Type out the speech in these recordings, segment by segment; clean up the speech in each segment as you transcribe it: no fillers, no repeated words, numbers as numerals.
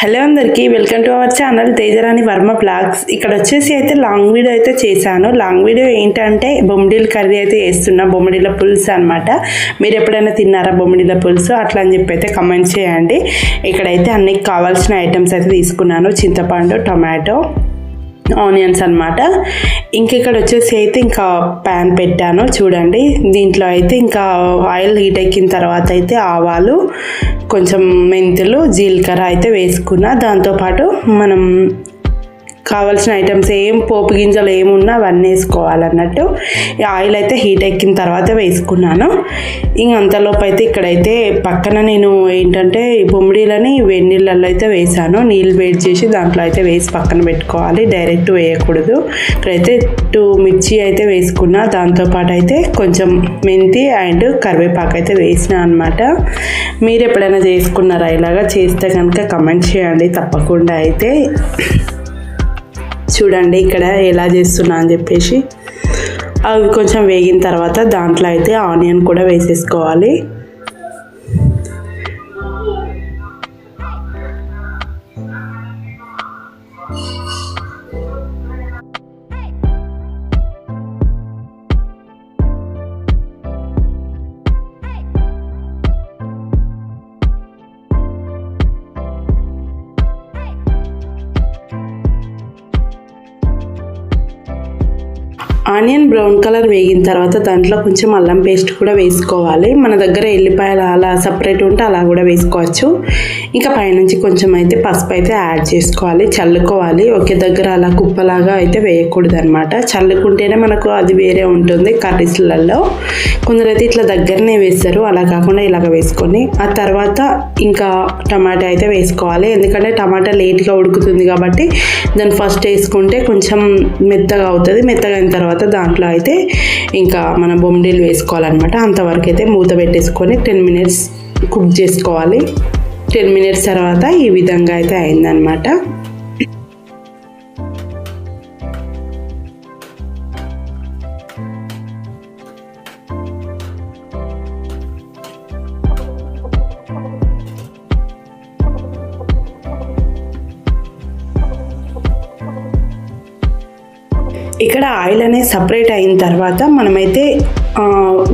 Hello అందరికీ welcome to our channel Tejarani Varma blogs. ఇక్కడ వచ్చేసి అయితే లాంగ్ వీడియో అయితే చేశాను. లాంగ్ వీడియో ఏంటంటే బొమ్మిడిల కర్రీ అయితే చేస్తున్నా, బొమ్మిడిల పులుసు అనమాట. మీరు ఎప్పుడైనా తిన్నారా బొమ్మిడిల పులుసు అట్లా అని చెప్పి అయితే కమెంట్ చేయండి. ఇక్కడైతే అన్ని కావాల్సిన ఐటమ్స్ అయితే తీసుకున్నాను, చింతపండు, టొమాటో, ఆనియన్స్ అనమాట. ఇక్కడ వచ్చేసి అయితే ఇంకా ప్యాన్ పెట్టాను చూడండి. దీంట్లో అయితే ఇంకా ఆయిల్ హీట్ ఎక్కిన తర్వాత అయితే ఆవాలు, కొంచెం మెంతులు, జీలకర్ర అయితే వేసుకున్నా. దాంతోపాటు మనం కావాల్సిన ఐటమ్స్ పోపు గింజలు ఏమున్నా అవన్నీ వేసుకోవాలన్నట్టు. ఈ ఆయిల్ అయితే హీట్ ఎక్కిన తర్వాత వేసుకున్నాను. అంతలోపు అయితే ఇక్కడైతే పక్కన నేను ఏంటంటే బొమ్మిడిలని వేడి నీళ్ళల్లో అయితే వేసాను. నీళ్ళు వేడి చేసి దాంట్లో అయితే వేసి పక్కన పెట్టుకోవాలి, డైరెక్ట్ వేయకూడదు. ఇక్కడైతే 2 మిర్చి అయితే వేసుకున్నా. దాంతోపాటు అయితే కొంచెం మెంతి అండ్ కరివేపాకు అయితే వేసిన అనమాట. మీరు ఎప్పుడైనా చేసుకున్నారా ఇలాగా? చేస్తే కనుక కమెంట్ చేయండి తప్పకుండా. అయితే చూడండి ఇక్కడ ఎలా చేస్తున్నా అని చెప్పేసి. అవి కొంచెం వేగిన తర్వాత దాంట్లో అయితే ఆనియన్ కూడా వేసేసుకోవాలి. ఆనియన్ బ్రౌన్ కలర్ వేగిన తర్వాత దాంట్లో కొంచెం అల్లం పేస్ట్ కూడా వేసుకోవాలి. మన దగ్గర ఎల్లిపాయలు అలా సపరేట్ ఉంటే అలా కూడా వేసుకోవచ్చు. పైనుంచి కొంచెం అయితే పసుపు అయితే యాడ్ చేసుకోవాలి, చల్లుకోవాలి. ఒకే దగ్గర అలా కుప్పలాగా అయితే వేయకూడదు అనమాట. చల్లుకుంటేనే మనకు అది వేరే ఉంటుంది కర్రీస్లలో. కొందరైతే ఇట్లా దగ్గరనే వేస్తారు, అలా కాకుండా ఇలాగ వేసుకొని ఆ తర్వాత టమాటా అయితే వేసుకోవాలి. ఎందుకంటే టమాటా లేట్గా ఉడుకుతుంది కాబట్టి దాన్ని ఫస్ట్ వేసుకుంటే కొంచెం మెత్తగా అవుతుంది. మెత్తగా అయిన తర్వాత దాంట్లో అయితే మనం బొమ్మిడిలు వేసుకోవాలన్నమాట. అంతవరకు అయితే మూత పెట్టేసుకొని 10 మినిట్స్ కుక్ చేసుకోవాలి. 10 మినిట్స్ తర్వాత ఈ విధంగా అయితే అయిందనమాట. ఇక్కడ ఆయిల్ అనేది సపరేట్ అయిన తర్వాత మనమైతే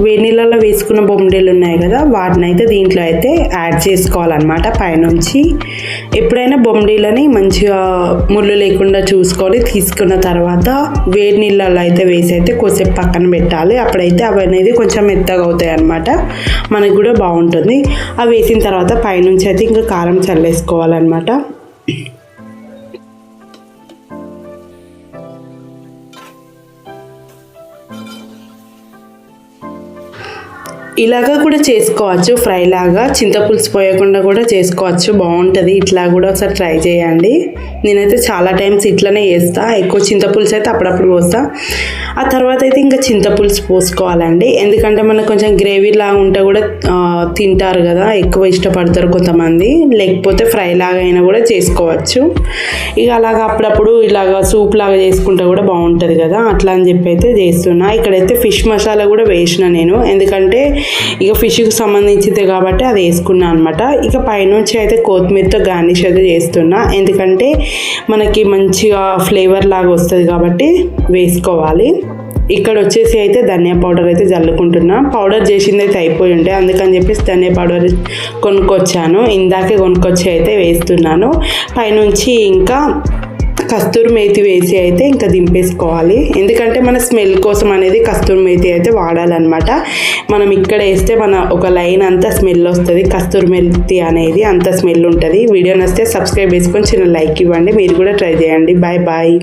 వేడి నీళ్ళలో వేసుకున్న బొమ్మిడిలు ఉన్నాయి కదా, వాటిని అయితే దీంట్లో అయితే యాడ్ చేసుకోవాలన్నమాట పైనుంచి. ఎప్పుడైనా బొమ్మిడిలని మంచిగా ముళ్ళు లేకుండా చూసుకొని తీసుకున్న తర్వాత వేడి నీళ్ళలో అయితే వేసి అయితే కొద్దిసేపు పక్కన పెట్టాలి. అప్పుడైతే అవి అనేది కొంచెం మెత్తగా అవుతాయి అన్నమాట, మనకు కూడా బాగుంటుంది. అవి వేసిన తర్వాత పైనుంచి అయితే కారం చల్లేసుకోవాలన్నమాట. ఇలాగా కూడా చేసుకోవచ్చు, ఫ్రై లాగా చింతపులుసు పోయకుండా కూడా చేసుకోవచ్చు, బాగుంటుంది. ఇట్లా కూడా ఒకసారి ట్రై చేయండి. నేనైతే చాలా టైమ్స్ ఇట్లనే చేస్తా. ఎక్కువ చింతపులుసు అయితే అప్పుడప్పుడు పోస్తా. ఆ తర్వాత అయితే చింతపులుసు పోసుకోవాలండి. ఎందుకంటే మనకు కొంచెం గ్రేవీ లాగా ఉంటే కూడా తింటారు కదా, ఎక్కువ ఇష్టపడతారు కొంతమంది. లేకపోతే ఫ్రై లాగా అయినా కూడా చేసుకోవచ్చు. అలాగా అప్పుడప్పుడు ఇలాగా సూప్ లాగా చేసుకుంటే కూడా బాగుంటుంది కదా, అట్లా అని చెప్పి అయితే చేస్తున్నా. ఇక్కడైతే ఫిష్ మసాలా కూడా వేసిన నేను, ఎందుకంటే ఫిష్కి సంబంధించింది కాబట్టి అది వేసుకున్నా అనమాట. పైనుంచి అయితే కొత్తిమీరతో గార్నిష్ అయితే చేస్తున్నా, ఎందుకంటే మనకి మంచిగా ఫ్లేవర్ లాగా వస్తుంది కాబట్టి వేసుకోవాలి. ఇక్కడ వచ్చేసి అయితే ధనియా పౌడర్ అయితే జల్లుకుంటున్నా. పౌడర్ చేసింది అయితే అయిపోయి ఉంటే అందుకని చెప్పేసి ధనియా పౌడర్ కొనుక్కొచ్చాను. ఇందాకే కొనుక్కొచ్చి అయితే వేస్తున్నాను. పైనుంచి కస్తూరి మేతి వేసి అయితే దింపేసుకోవాలి. ఎందుకంటే మన స్మెల్ కోసం అనేది కస్తూరి మేతి అయితే వాడాలన్నమాట. మనం ఇక్కడ వేస్తే ఒక లైన్ అంతా స్మెల్ వస్తుంది. కస్తూరి మేతి అనేది అంత స్మెల్ ఉంటుంది. వీడియో నచ్చితే సబ్స్క్రైబ్ చేసుకొని చిన్న లైక్ ఇవ్వండి. మీరు కూడా ట్రై చేయండి. Bye bye.